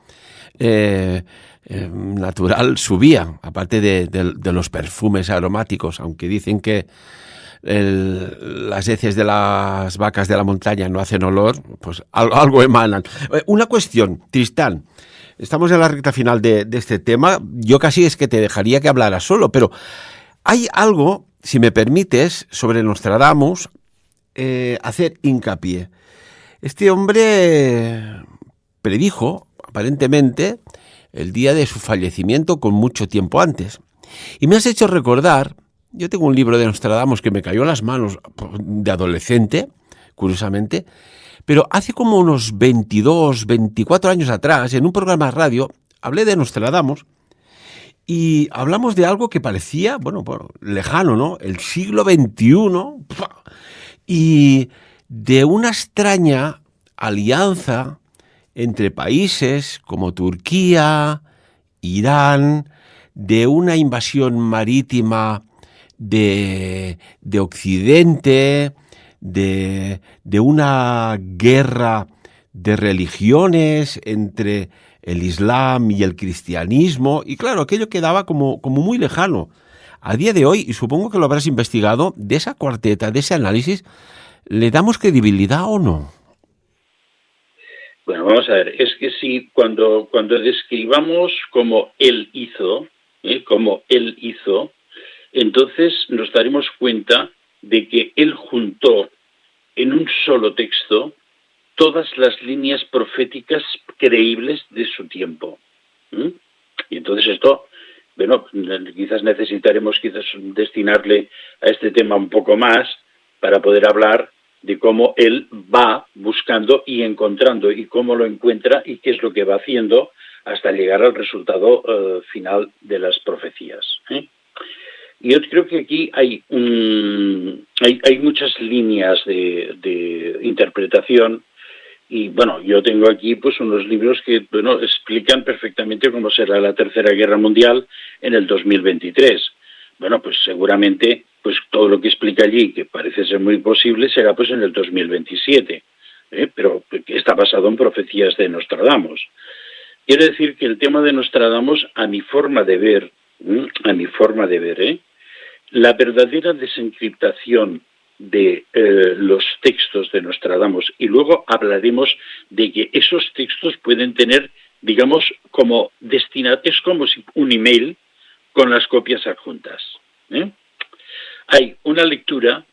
natural subía, aparte de los perfumes aromáticos, aunque dicen que las heces de las vacas de la montaña no hacen olor, pues algo emanan. Una cuestión, Tristán, estamos en la recta final de este tema, yo casi es que te dejaría que hablaras solo, pero hay algo, si me permites, sobre Nostradamus, hacer hincapié. Este hombre predijo, aparentemente, el día de su fallecimiento con mucho tiempo antes. Y me has hecho recordar, yo tengo un libro de Nostradamus que me cayó en las manos de adolescente, curiosamente, pero hace como unos 22, 24 años atrás, en un programa de radio, hablé de Nostradamus y hablamos de algo que parecía, bueno, lejano, ¿no? El siglo XXI, y de una extraña alianza entre países como Turquía, Irán, de una invasión marítima de Occidente, de una guerra de religiones entre el Islam y el cristianismo, y claro, aquello quedaba como muy lejano. A día de hoy, y supongo que lo habrás investigado, de esa cuarteta, de ese análisis, ¿le damos credibilidad o no? Bueno, vamos a ver, es que si cuando describamos como él hizo, entonces nos daremos cuenta de que él juntó en un solo texto todas las líneas proféticas creíbles de su tiempo. Y entonces esto, bueno, quizás necesitaremos destinarle a este tema un poco más para poder hablar de cómo él va buscando y encontrando y cómo lo encuentra y qué es lo que va haciendo hasta llegar al resultado final de las profecías. Y yo creo que aquí hay muchas líneas de interpretación y, bueno, yo tengo aquí pues unos libros que, bueno, explican perfectamente cómo será la Tercera Guerra Mundial en el 2023. Bueno, pues seguramente pues todo lo que explica allí, que parece ser muy posible, será pues en el 2027. pero está basado en profecías de Nostradamus. Quiere decir que el tema de Nostradamus, a mi forma de ver, la verdadera desencriptación de los textos de Nostradamus, y luego hablaremos de que esos textos pueden tener, digamos, como es como si un email con las copias adjuntas. Hay una lectura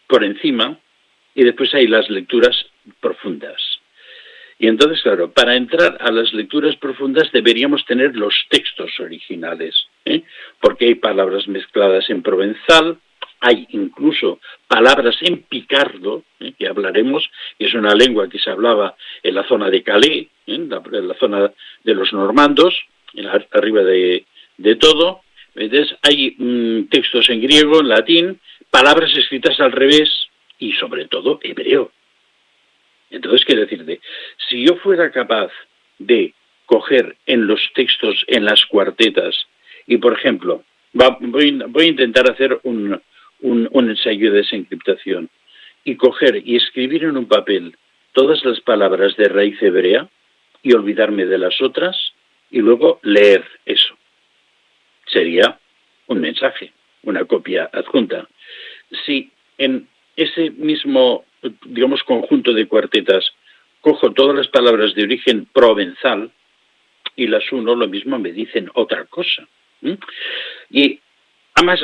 por encima y después hay las lecturas profundas. Y entonces, claro, para entrar a las lecturas profundas deberíamos tener los textos originales, porque hay palabras mezcladas en provenzal, hay incluso palabras en picardo, que hablaremos, que es una lengua que se hablaba en la zona de Calais, en la zona de los normandos, arriba de todo. Entonces hay textos en griego, en latín, palabras escritas al revés y sobre todo hebreo. Entonces, quiero decirte, si yo fuera capaz de coger en los textos, en las cuartetas, y por ejemplo, voy a intentar hacer un ensayo de desencriptación, y coger y escribir en un papel todas las palabras de raíz hebrea y olvidarme de las otras, y luego leer eso. Sería un mensaje, una copia adjunta. Si en ese mismo, digamos, conjunto de cuartetas cojo todas las palabras de origen provenzal y las uno, lo mismo me dicen otra cosa. Y a más,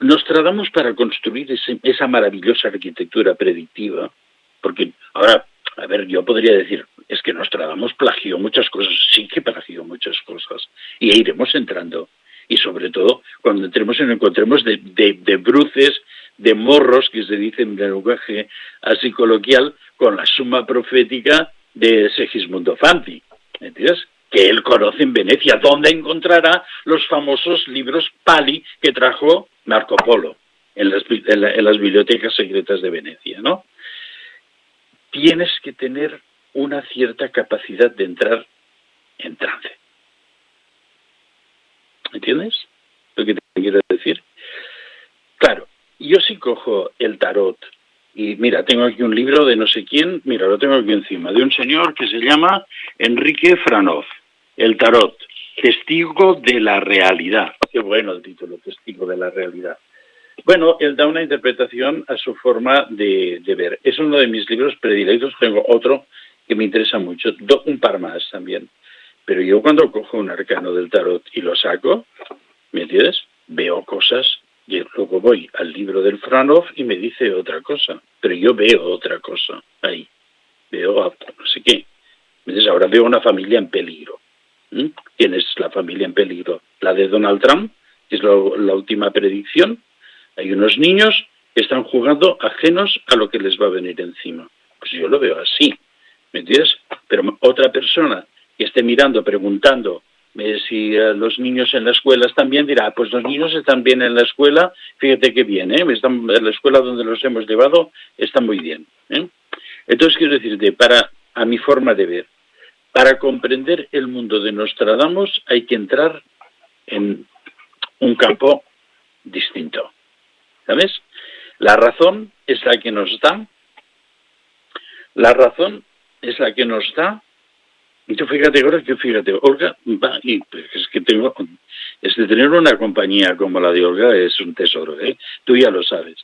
Nostradamus, para construir esa maravillosa arquitectura predictiva, porque ahora, a ver, yo podría decir, es que Nostradamus plagió muchas cosas, sí que plagió muchas cosas, y iremos entrando. Y sobre todo, cuando encontremos de bruces, de morros, que se dice en lenguaje así coloquial, con la suma profética de Segismundo Fanti, ¿entiendes? Que él conoce en Venecia, donde encontrará los famosos libros Pali que trajo Marco Polo en las bibliotecas secretas de Venecia, ¿no? Tienes que tener una cierta capacidad de entrar en trance. ¿Entiendes lo que te quiero decir? Claro, yo sí cojo el tarot y mira, tengo aquí un libro de no sé quién, mira, lo tengo aquí encima, de un señor que se llama Enrique Franov, El tarot, testigo de la realidad. Qué bueno el título, testigo de la realidad. Bueno, él da una interpretación a su forma de ver. Es uno de mis libros predilectos, tengo otro que me interesa mucho, un par más también. Pero yo cuando cojo un arcano del tarot y lo saco, ¿me entiendes? Veo cosas y luego voy al libro del Franov y me dice otra cosa. Pero yo veo otra cosa ahí. Veo no sé qué. Entonces ahora veo una familia en peligro. ¿Quién es la familia en peligro? La de Donald Trump, que es la última predicción. Hay unos niños que están jugando ajenos a lo que les va a venir encima. Pues yo lo veo así. ¿Me entiendes? Pero otra persona que esté mirando, preguntando si los niños en la escuela están bien, dirá, pues los niños están bien en la escuela, fíjate qué bien, están en la escuela donde los hemos llevado, está muy bien. Entonces, quiero decirte, a mi forma de ver, para comprender el mundo de Nostradamus hay que entrar en un campo distinto, ¿sabes? La razón es la que nos da, y tú fíjate, Olga, es de tener una compañía como la de Olga es un tesoro, tú ya lo sabes.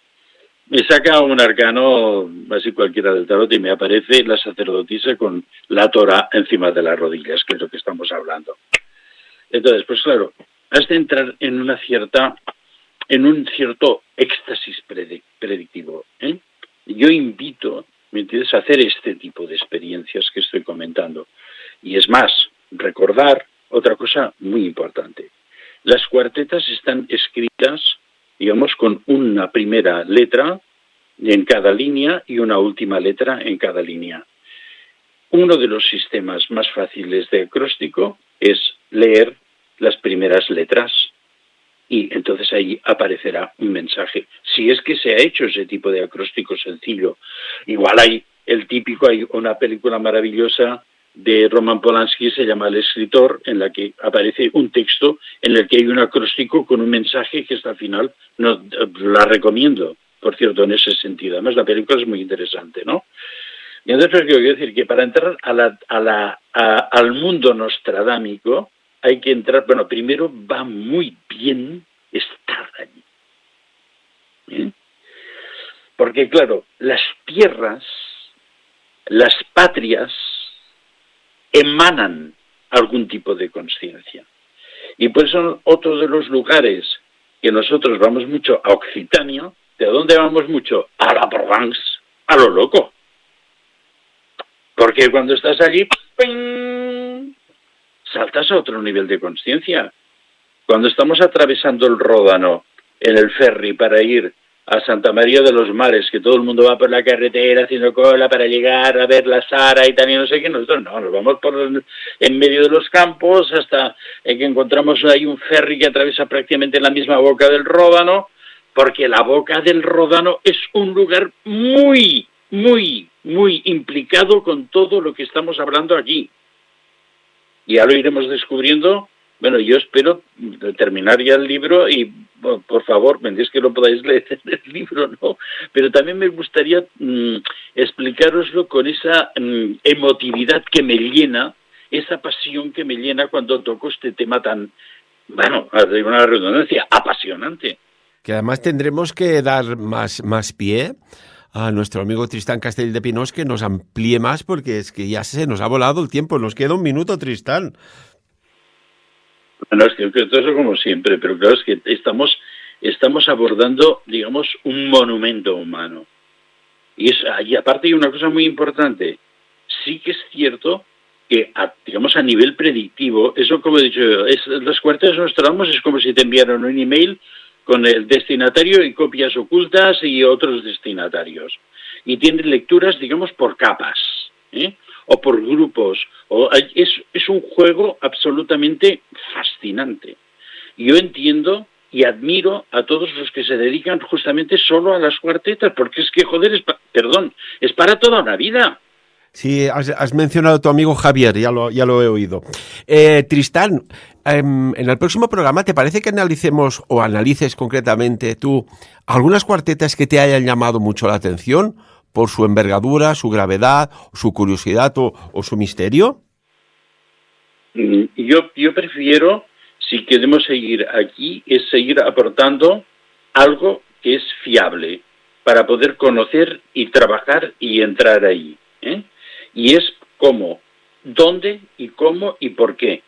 Me saca un arcano, así cualquiera del tarot, y me aparece la sacerdotisa con la Torá encima de las rodillas, que es lo que estamos hablando. Entonces, pues claro, has de entrar en un cierto éxtasis predictivo. Yo invito, ¿me entiendes?, a hacer este tipo de experiencias que estoy comentando. Y es más, recordar otra cosa muy importante. Las cuartetas están escritas, digamos, con una primera letra en cada línea y una última letra en cada línea. Uno de los sistemas más fáciles de acróstico es leer las primeras letras y entonces ahí aparecerá un mensaje. Si es que se ha hecho ese tipo de acróstico sencillo. Igual hay una película maravillosa de Roman Polanski, se llama El escritor, en la que aparece un texto en el que hay un acróstico con un mensaje que hasta el final la recomiendo. por cierto, en ese sentido. Además, la película es muy interesante, ¿no? Y entonces quiero decir que para entrar al mundo nostradámico hay que entrar, bueno, primero va muy bien estar allí. ¿Eh? Porque, claro, las tierras, las patrias, emanan algún tipo de conciencia. Y por eso otro de los lugares que nosotros vamos mucho a Occitania, ¿de dónde vamos mucho? A la Provence, a lo loco. Porque cuando estás allí, ¡ping!, saltas a otro nivel de conciencia. Cuando estamos atravesando el Ródano en el ferry para ir a Santa María de los Mares, que todo el mundo va por la carretera haciendo cola para llegar a ver la Sara y tal y no sé qué, nosotros no, nos vamos en medio de los campos hasta que encontramos ahí un ferry que atraviesa prácticamente la misma boca del Ródano, porque la boca del Ródano es un lugar muy, muy, muy implicado con todo lo que estamos hablando aquí. Y ya lo iremos descubriendo. Bueno, yo espero terminar ya el libro y, bueno, por favor, me diréis que lo podáis leer el libro, ¿no? Pero también me gustaría explicároslo con esa emotividad que me llena, esa pasión que me llena cuando toco este tema tan, bueno, de una redundancia, apasionante. Que además tendremos que dar más pie a nuestro amigo Tristán Castell de Pinós, que nos amplíe más, porque es que ya se nos ha volado el tiempo. Nos queda un minuto, Tristán. Bueno, es que todo eso como siempre, pero claro, es que estamos abordando, digamos, un monumento humano. Y aparte hay una cosa muy importante. Sí que es cierto que, digamos, a nivel predictivo, eso, como he dicho yo, los cuarteles de Nostradamus es como si te enviaran un email con el destinatario y copias ocultas y otros destinatarios. Y tienen lecturas, digamos, por capas, ¿eh? O por grupos. Es un juego absolutamente fascinante. Yo entiendo y admiro a todos los que se dedican justamente solo a las cuartetas, porque es que, joder, es para toda una vida. Sí, has mencionado a tu amigo Javier, ya lo he oído. Tristán, en el próximo programa, ¿te parece que analicemos o analices concretamente tú algunas cuartetas que te hayan llamado mucho la atención por su envergadura, su gravedad, su curiosidad o su misterio? Yo prefiero, si queremos seguir aquí, es seguir aportando algo que es fiable para poder conocer y trabajar y entrar ahí, ¿eh? Y es cómo, dónde y cómo y por qué.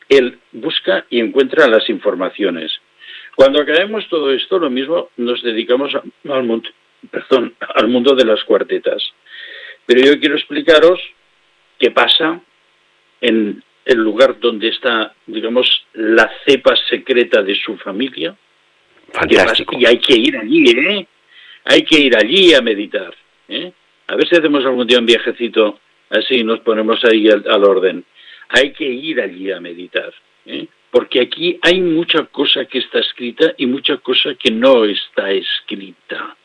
Él busca y encuentra las informaciones. Cuando acabemos todo esto, lo mismo nos dedicamos al mundo de las cuartetas. Pero yo quiero explicaros qué pasa en el lugar donde está, digamos, la cepa secreta de su familia. Fantástico. Y hay que ir allí, ¿eh? Hay que ir allí a meditar, ¿eh? A ver si hacemos algún día un viajecito así y nos ponemos ahí al orden. Hay que ir allí a meditar, ¿eh? Porque aquí hay mucha cosa que está escrita y mucha cosa que no está escrita.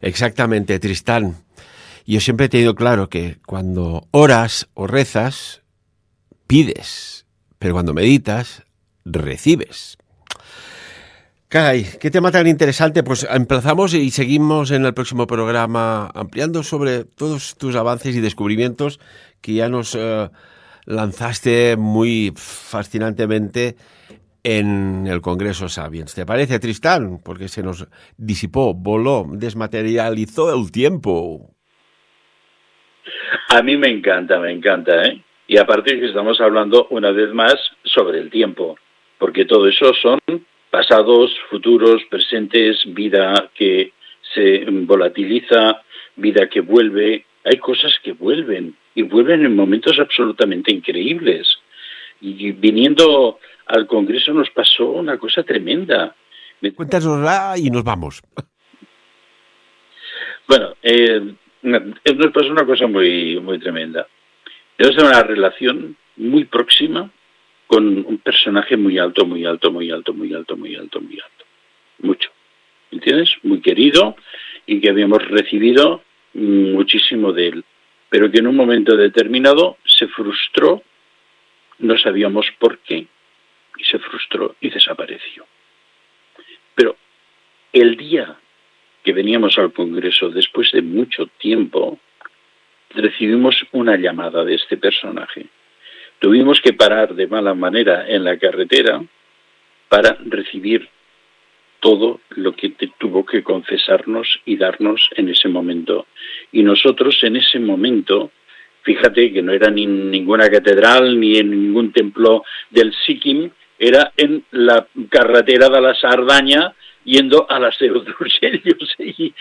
Exactamente, Tristán. Yo siempre he tenido claro que cuando oras o rezas, pides, pero cuando meditas, recibes. Caray, qué tema tan interesante. Pues emplazamos y seguimos en el próximo programa ampliando sobre todos tus avances y descubrimientos que ya nos lanzaste muy fascinantemente en el Congreso Sapiens. ¿Te parece, Tristán? Porque se nos disipó, voló, desmaterializó el tiempo. A mí me encanta, ¿eh? Y aparte que estamos hablando una vez más sobre el tiempo, porque todo eso son pasados, futuros, presentes, vida que se volatiliza, vida que vuelve. Hay cosas que vuelven y vuelven en momentos absolutamente increíbles. Y viniendo al Congreso nos pasó una cosa tremenda. Cuéntanosla y nos vamos. Bueno, nos pasó una cosa muy, muy tremenda. Tenemos una relación muy próxima con un personaje muy alto. Mucho. ¿Entiendes? Muy querido y que habíamos recibido muchísimo de él. Pero que en un momento determinado se frustró, no sabíamos por qué, y se frustró y desapareció. Pero el día que veníamos al Congreso, después de mucho tiempo, recibimos una llamada de este personaje. Tuvimos que parar de mala manera en la carretera para recibir todo lo que tuvo que confesarnos y darnos en ese momento. Y nosotros en ese momento, fíjate que no era ni en ninguna catedral ni en ningún templo del Sikkim, era en la carretera de la Sardaña, yendo a la Seu d'Urgell, y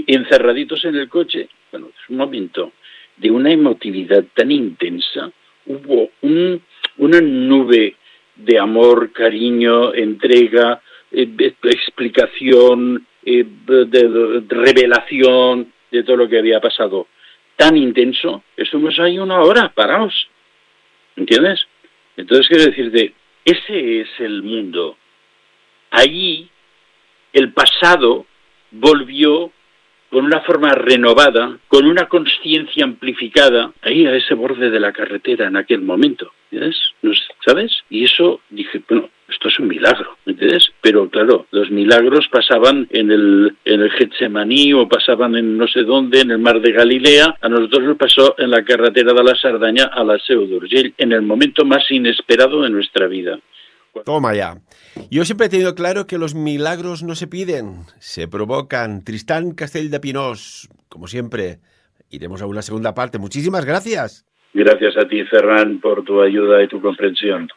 encerraditos en el coche. Bueno, es un momento de una emotividad tan intensa. Hubo una nube de amor, cariño, entrega, explicación, de revelación de todo lo que había pasado. Tan intenso, estuvimos ahí 1 hora parados. ¿Entiendes? Entonces quiero decirte, ese es el mundo. Allí el pasado volvió con una forma renovada, con una conciencia amplificada, ahí a ese borde de la carretera en aquel momento, ¿sabes? Y eso dije, bueno, esto es un milagro, ¿entiendes? Pero claro, los milagros pasaban en el Getsemaní o pasaban en no sé dónde, en el mar de Galilea. A nosotros nos pasó en la carretera de la Sardaña a la Seu d'Urgell, en el momento más inesperado de nuestra vida. Toma ya. Yo siempre he tenido claro que los milagros no se piden, se provocan. Tristán Castelldepinós, como siempre, iremos a una segunda parte. Muchísimas gracias. Gracias a ti, Ferran, por tu ayuda y tu comprensión.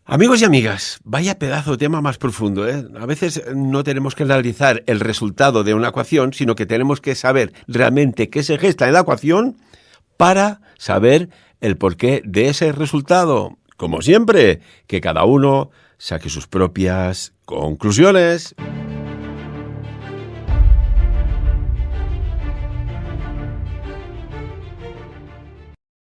Amigos y amigas, vaya pedazo de tema más profundo, ¿eh? A veces no tenemos que analizar el resultado de una ecuación, sino que tenemos que saber realmente qué se gesta en la ecuación para saber el porqué de ese resultado. Como siempre, que cada uno saque sus propias conclusiones.